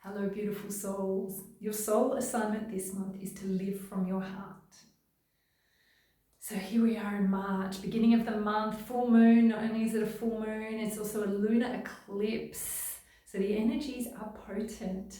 Hello, beautiful souls. Your soul assignment this month is to live from your heart. So here we are in March, beginning of the month, full moon. Not only is it a full moon, it's also a lunar eclipse. So the energies are potent.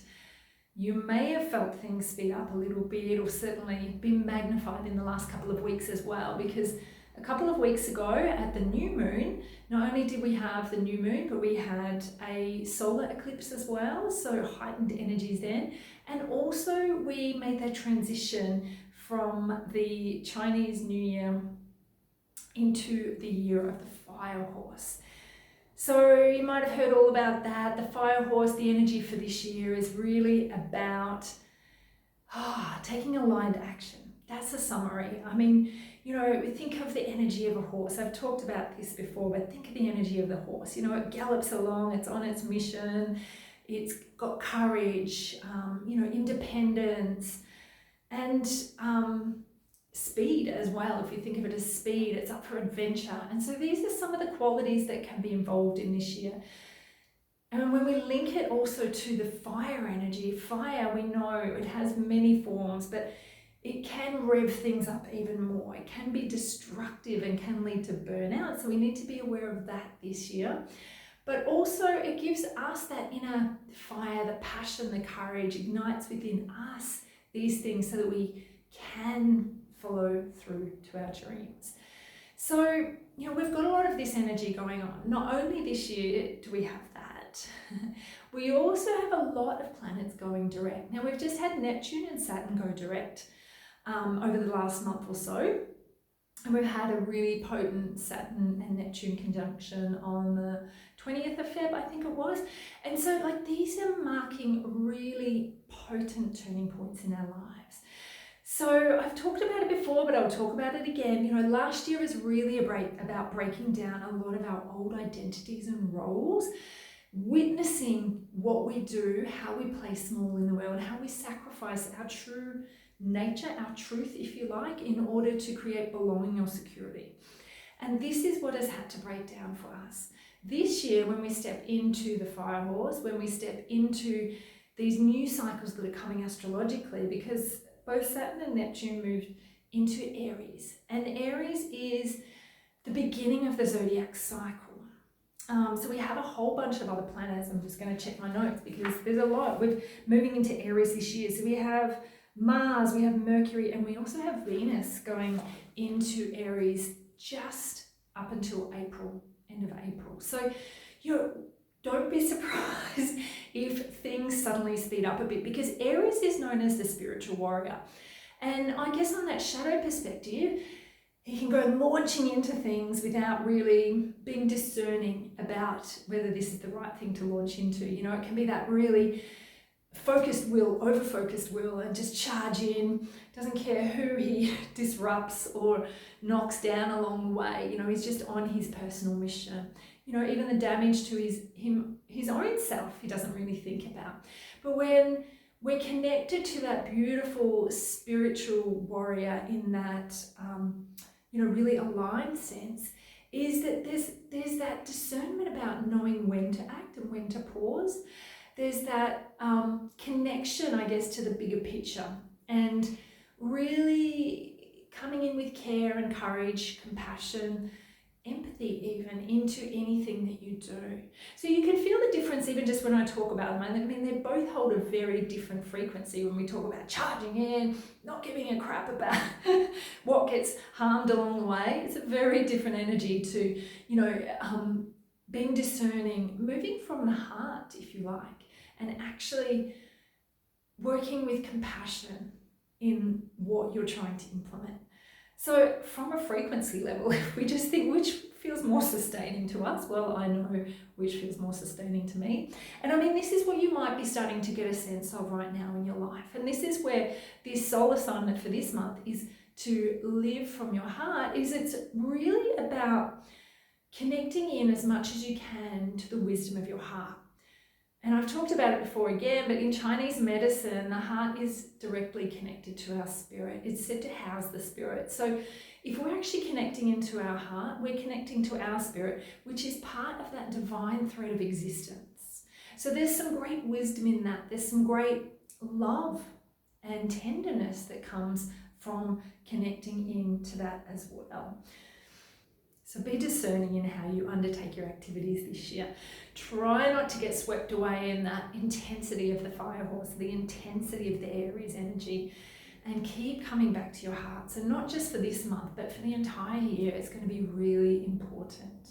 You may have felt things speed up a little bit, or certainly been magnified in the last couple of weeks as well, because a couple of weeks ago at the new moon, not only did we have the new moon, but we had a solar eclipse as well, so heightened energies then. And also we made that transition from the Chinese New Year into the year of the fire horse. So you might have heard all about that. The fire horse, the energy for this year is really about taking aligned action. That's a summary. I mean, you know, think of the energy of a horse. I've talked about this before, but think of the energy of the horse. You know, it gallops along, it's on its mission, it's got courage, independence, and speed as well. If you think of it as speed, it's up for adventure. And so these are some of the qualities that can be involved in this year. And when we link it also to the fire energy, fire, we know it has many forms, but it can rev things up even more. It can be destructive and can lead to burnout. So we need to be aware of that this year. But also it gives us that inner fire, the passion, the courage, ignites within us these things so that we can follow through to our dreams. So, you know, we've got a lot of this energy going on. Not only this year do we have that, we also have a lot of planets going direct. Now, we've just had Neptune and Saturn go direct over the last month or so. And we've had a really potent Saturn and Neptune conjunction on the 20th of Feb, I think it was. And so like these are marking really potent turning points in our lives. So I've talked about it before, but I'll talk about it again. You know, last year was really about breaking down a lot of our old identities and roles, witnessing what we do, how we play small in the world, how we sacrifice our true nature, our truth, if you like, in order to create belonging or security. And this is what has had to break down for us. This year, when we step into the fire horse, when we step into these new cycles that are coming astrologically, because both Saturn and Neptune moved into Aries, and Aries is the beginning of the zodiac cycle. So we have a whole bunch of other planets. I'm just going to check my notes because there's a lot. We're moving into Aries this year. So we have Mars, we have Mercury, and we also have Venus going into Aries just up until April, end of April. So, you know, don't be surprised if things suddenly speed up a bit, because Aries is known as the spiritual warrior. And I guess on that shadow perspective, he can go launching into things without really being discerning about whether this is the right thing to launch into. You know, it can be that really focused will, over-focused will, and just charge in, doesn't care who he disrupts or knocks down along the way. You know, he's just on his personal mission. You know, even the damage to his own self, he doesn't really think about. But when we're connected to that beautiful spiritual warrior in that, really aligned sense, is that there's that discernment about knowing when to act and when to pause. There's that connection, I guess, to the bigger picture, and really coming in with care and courage, compassion, empathy even into anything that you do. So you can feel the difference even just when I talk about them. I mean, they both hold a very different frequency when we talk about charging in, not giving a crap about what gets harmed along the way. It's a very different energy to, being discerning, moving from the heart, if you like, and actually working with compassion in what you're trying to implement. So from a frequency level, if we just think which feels more sustaining to us, well, I know which feels more sustaining to me. And I mean, this is what you might be starting to get a sense of right now in your life. And this is where this soul assignment for this month is to live from your heart, is it's really about connecting in as much as you can to the wisdom of your heart. And I've talked about it before again, but in Chinese medicine, the heart is directly connected to our spirit. It's said to house the spirit. So if we're actually connecting into our heart, we're connecting to our spirit, which is part of that divine thread of existence. So there's some great wisdom in that. There's some great love and tenderness that comes from connecting into that as well. So be discerning in how you undertake your activities this year. Try not to get swept away in that intensity of the fire horse, the intensity of the Aries energy, and keep coming back to your heart. So not just for this month, but for the entire year, it's going to be really important.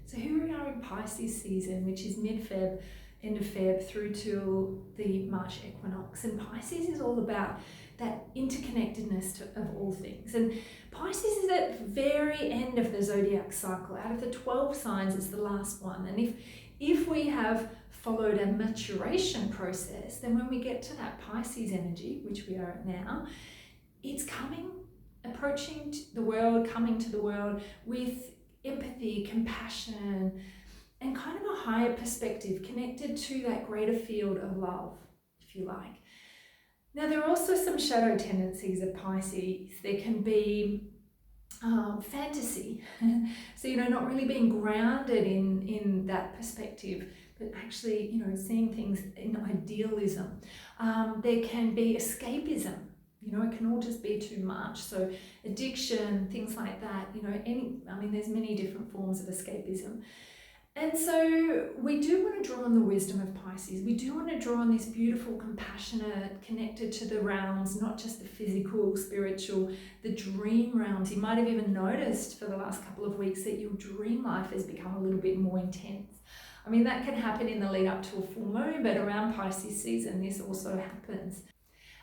So here we are in Pisces season, which is mid-Feb, end of Feb through to the March equinox. And Pisces is all about that interconnectedness of all things. And Pisces is at the very end of the zodiac cycle. Out of the 12 signs, it's the last one. And if we have followed a maturation process, then when we get to that Pisces energy, which we are at now, it's approaching the world, coming to the world with empathy, compassion, and kind of a higher perspective, connected to that greater field of love, if you like. Now, there are also some shadow tendencies of Pisces. There can be fantasy, so, not really being grounded in that perspective, but actually, seeing things in idealism. There can be escapism. It can all just be too much. So addiction, things like that, there's many different forms of escapism. And so we do want to draw on the wisdom of Pisces. We do want to draw on this beautiful, compassionate, connected to the realms, not just the physical, spiritual, the dream realms. You might have even noticed for the last couple of weeks that your dream life has become a little bit more intense. That can happen in the lead up to a full moon, but around Pisces season, this also happens.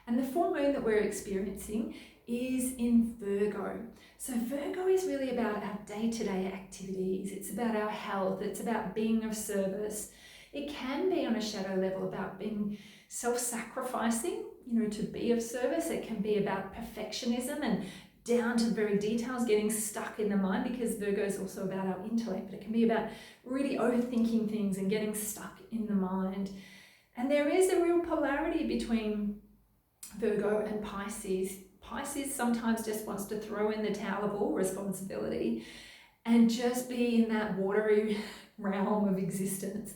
And the full moon that we're experiencing is in Virgo. So Virgo is really about our day-to-day activities. It's about our health. It's about being of service. It can be on a shadow level about being self-sacrificing, to be of service. It can be about perfectionism and down to the very details, getting stuck in the mind, because Virgo is also about our intellect, but it can be about really overthinking things and getting stuck in the mind. And there is a real polarity between Virgo and Pisces. Pisces sometimes just wants to throw in the towel of all responsibility and just be in that watery realm of existence.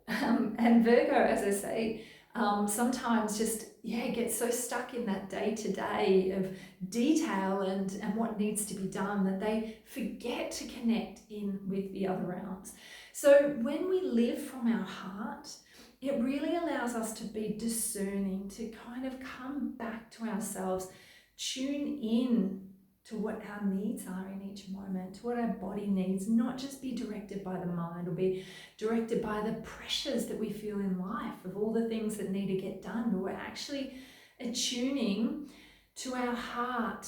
And Virgo, as I say, sometimes just, gets so stuck in that day-to-day of detail and what needs to be done that they forget to connect in with the other realms. So when we live from our heart, it really allows us to be discerning, to kind of come back to ourselves, tune in to what our needs are in each moment, to what our body needs, not just be directed by the mind or be directed by the pressures that we feel in life of all the things that need to get done, but we're actually attuning to our heart,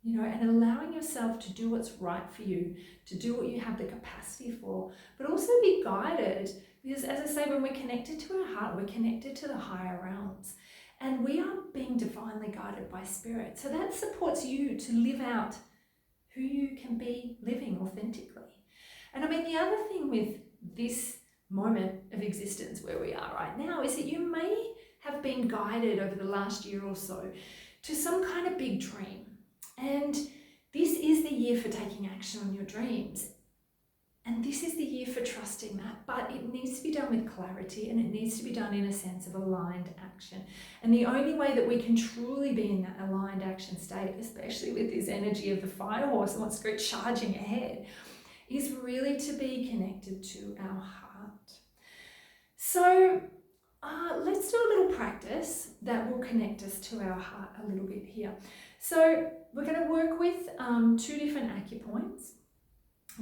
and allowing yourself to do what's right for you, to do what you have the capacity for, but also be guided. Because as I say, when we're connected to our heart, we're connected to the higher realms, and we are being divinely guided by spirit. So that supports you to live out who you can be living authentically. And the other thing with this moment of existence where we are right now is that you may have been guided over the last year or so to some kind of big dream. And this is the year for taking action on your dreams. And this is the year for trusting that, but it needs to be done with clarity, and it needs to be done in a sense of aligned action. And the only way that we can truly be in that aligned action state, especially with this energy of the fire horse and wants to go charging ahead, is really to be connected to our heart. So let's do a little practice that will connect us to our heart a little bit here. So we're going to work with two different acupoints.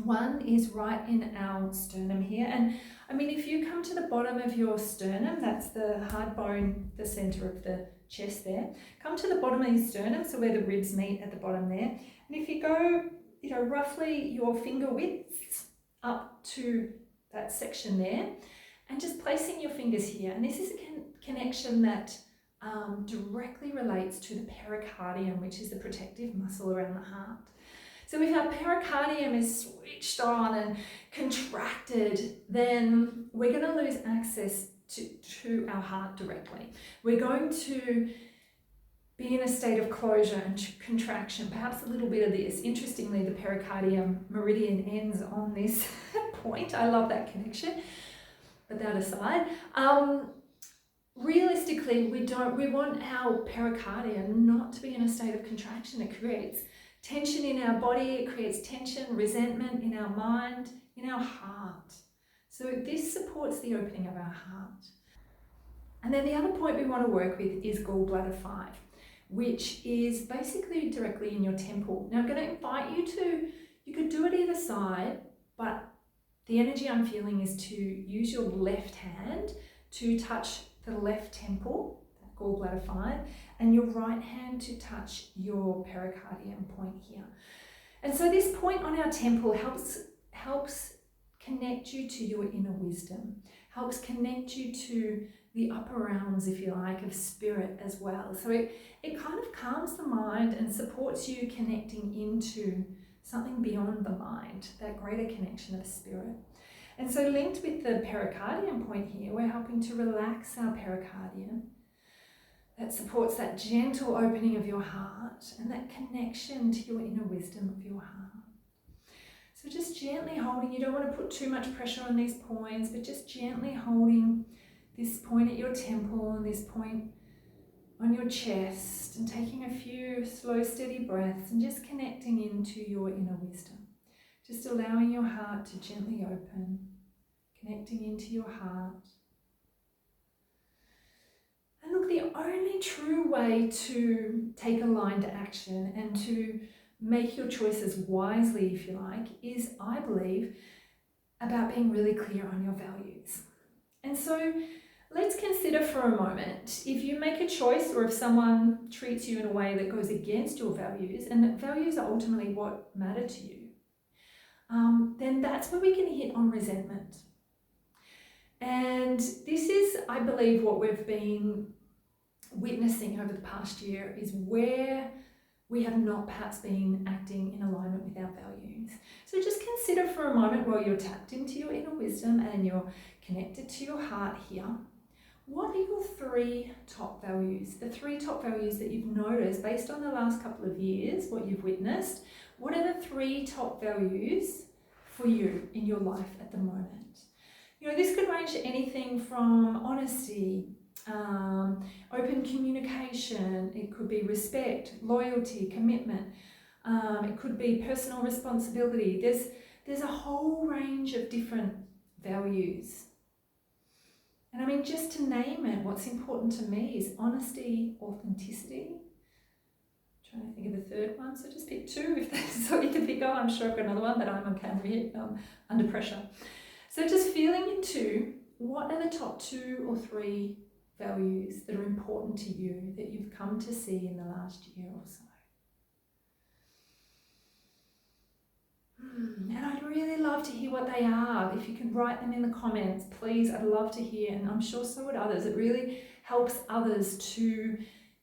One is right in our sternum here, and if you come to the bottom of your sternum, that's the hard bone, the center of the chest there, come to the bottom of your sternum, so where the ribs meet at the bottom there, and if you go roughly your finger width up to that section there, and just placing your fingers here, and this is a connection that directly relates to the pericardium, which is the protective muscle around the heart. So if our pericardium is switched on and contracted, then we're going to lose access to our heart directly. We're going to be in a state of closure and contraction, perhaps a little bit of this. Interestingly, the pericardium meridian ends on this point. I love that connection. but that aside, realistically, we want our pericardium not to be in a state of contraction. It creates tension in our body, it creates tension, resentment in our mind, in our heart. So this supports the opening of our heart. And then the other point we want to work with is gallbladder 5, which is basically directly in your temple. Now I'm going to invite you could do it either side, but the energy I'm feeling is to use your left hand to touch the left temple, that gallbladder 5, and your right hand to touch your pericardium point here. And so this point on our temple helps connect you to your inner wisdom, helps connect you to the upper realms, if you like, of spirit as well. So it kind of calms the mind and supports you connecting into something beyond the mind, that greater connection of spirit. And so linked with the pericardium point here, we're helping to relax our pericardium. That supports that gentle opening of your heart and that connection to your inner wisdom of your heart. So just gently holding, you don't want to put too much pressure on these points, but just gently holding this point at your temple and this point on your chest, and taking a few slow, steady breaths and just connecting into your inner wisdom. Just allowing your heart to gently open, connecting into your heart. And look, the only true way to take aligned action and to make your choices wisely, if you like, is, I believe, about being really clear on your values. And so let's consider for a moment, if you make a choice or if someone treats you in a way that goes against your values, and that values are ultimately what matter to you, then that's where we can hit on resentment. And this is, I believe, what we've been witnessing over the past year, is where we have not perhaps been acting in alignment with our values. So just consider for a moment, while you're tapped into your inner wisdom and you're connected to your heart here, what are your 3 top values? The 3 top values that you've noticed based on the last couple of years, what you've witnessed. What are the 3 top values for you in your life at the moment? You know, this could range to anything from honesty, open communication, it could be respect, loyalty, commitment, it could be personal responsibility. There's a whole range of different values. And I mean, just to name it, what's important to me is honesty, authenticity. I'm trying to think of the third one, so just pick 2 if that's all you can think of. I'm sure I've got another one, but I'm on camera here, under pressure. So just feeling into what are the top 2 or 3 values that are important to you that you've come to see in the last year or so. And I'd really love to hear what they are. If you can write them in the comments, please, I'd love to hear, and I'm sure so would others. It really helps others to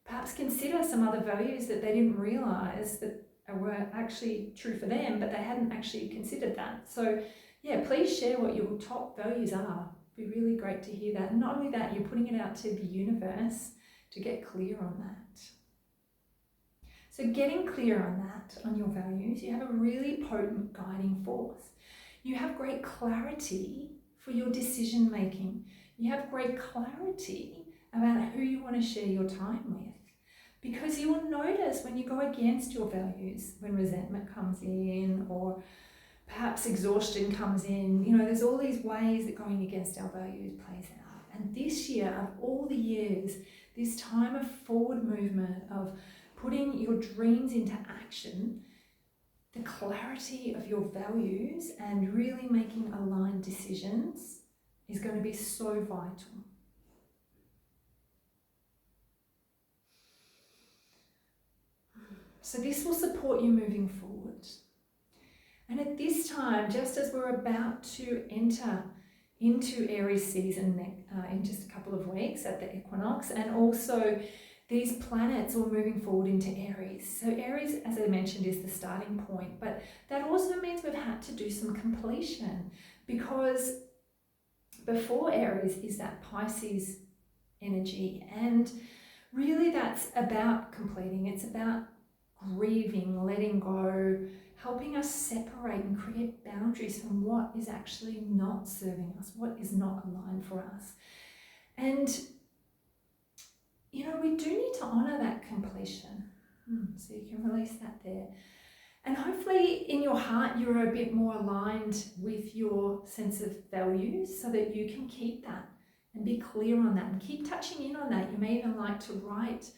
perhaps consider some other values that they didn't realise that were actually true for them, but they hadn't actually considered that. So yeah, please share what your top values are. It'd be really great to hear that. And not only that, you're putting it out to the universe to get clear on that. So getting clear on that, on your values, you have a really potent guiding force. You have great clarity for your decision making. You have great clarity about who you want to share your time with. Because you will notice when you go against your values, when resentment comes in or perhaps exhaustion comes in, you know, there's all these ways that going against our values plays out. And this year, of all the years, this time of forward movement, of putting your dreams into action, the clarity of your values and really making aligned decisions is going to be so vital. So this will support you moving forward. And at this time, just as we're about to enter into Aries season in just a couple of weeks at the equinox, and also these planets are moving forward into Aries. So Aries, as I mentioned, is the starting point, but that also means we've had to do some completion, because before Aries is that Pisces energy, and really that's about completing. It's about grieving, letting go, helping us separate and create boundaries from what is actually not serving us, what is not aligned for us. And, you know, we do need to honor that completion. So you can release that there. And hopefully in your heart, you're a bit more aligned with your sense of values so that you can keep that and be clear on that and keep touching in on that. You may even like to write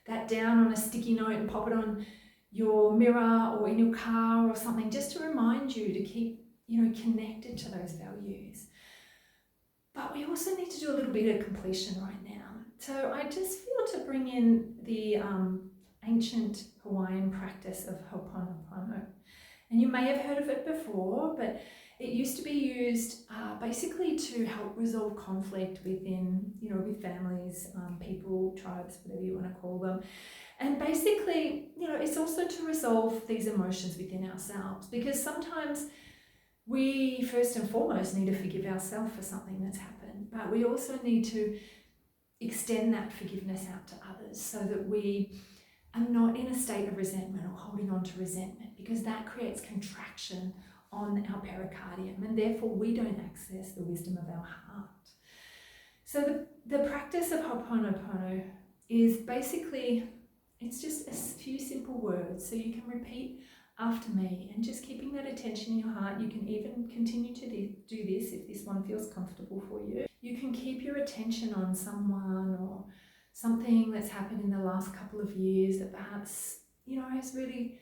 that down on a sticky note and pop it on your mirror or in your car or something, just to remind you to keep, you know, connected to those values. But we also need to do a little bit of completion right now. So I just feel to bring in the ancient Hawaiian practice of Ho'oponopono. And you may have heard of it before, but it used to be used basically to help resolve conflict within, you know, with families, people, tribes, whatever you want to call them. And basically, you know, it's also to resolve these emotions within ourselves, because sometimes we first and foremost need to forgive ourselves for something that's happened, but we also need to extend that forgiveness out to others so that we are not in a state of resentment or holding on to resentment, because that creates contraction on our pericardium and therefore we don't access the wisdom of our heart. So the practice of Ho'oponopono is basically, it's just a few simple words. So you can repeat after me and just keeping that attention in your heart. You can even continue to do this if this one feels comfortable for you. You can keep your attention on someone or something that's happened in the last couple of years that perhaps, you know, has really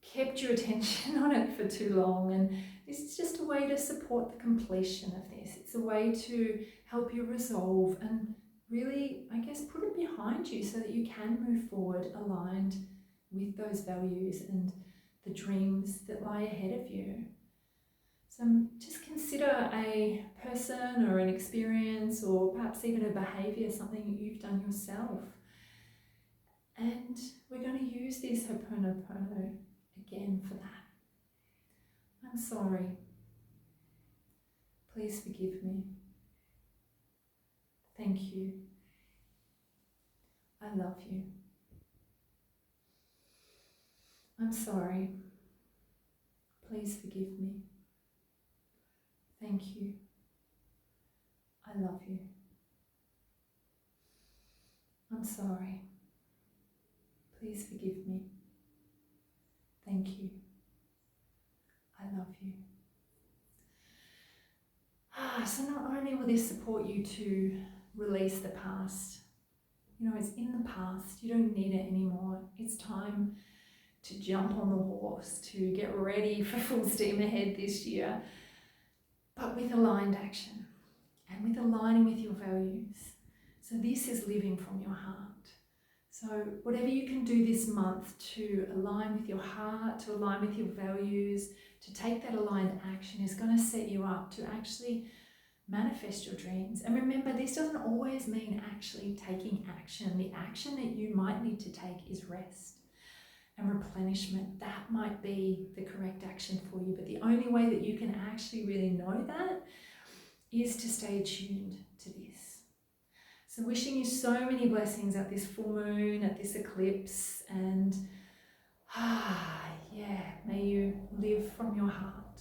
kept your attention on it for too long. And this is just a way to support the completion of this. It's a way to help you resolve and really, I guess, put it behind you so that you can move forward aligned with those values and the dreams that lie ahead of you. So just consider a person or an experience or perhaps even a behaviour, something that you've done yourself. And we're going to use this Ho'oponopono again for that. I'm sorry. Please forgive me. Thank you. I love you. I'm sorry. Please forgive me. Thank you. I love you. I'm sorry. Please forgive me. Thank you. I love you. So not only will this support you to release the past, you know, it's in the past, you don't need it anymore. It's time to jump on the horse, to get ready for full steam ahead this year, but with aligned action and with aligning with your values. So this is living from your heart. So whatever you can do this month to align with your heart, to align with your values, to take that aligned action is going to set you up to actually manifest your dreams. And remember, this doesn't always mean actually taking action. The action that you might need to take is rest and replenishment. That might be the correct action for you. But the only way that you can actually really know that is to stay tuned to this. So wishing you so many blessings at this full moon, at this eclipse, and may you live from your heart.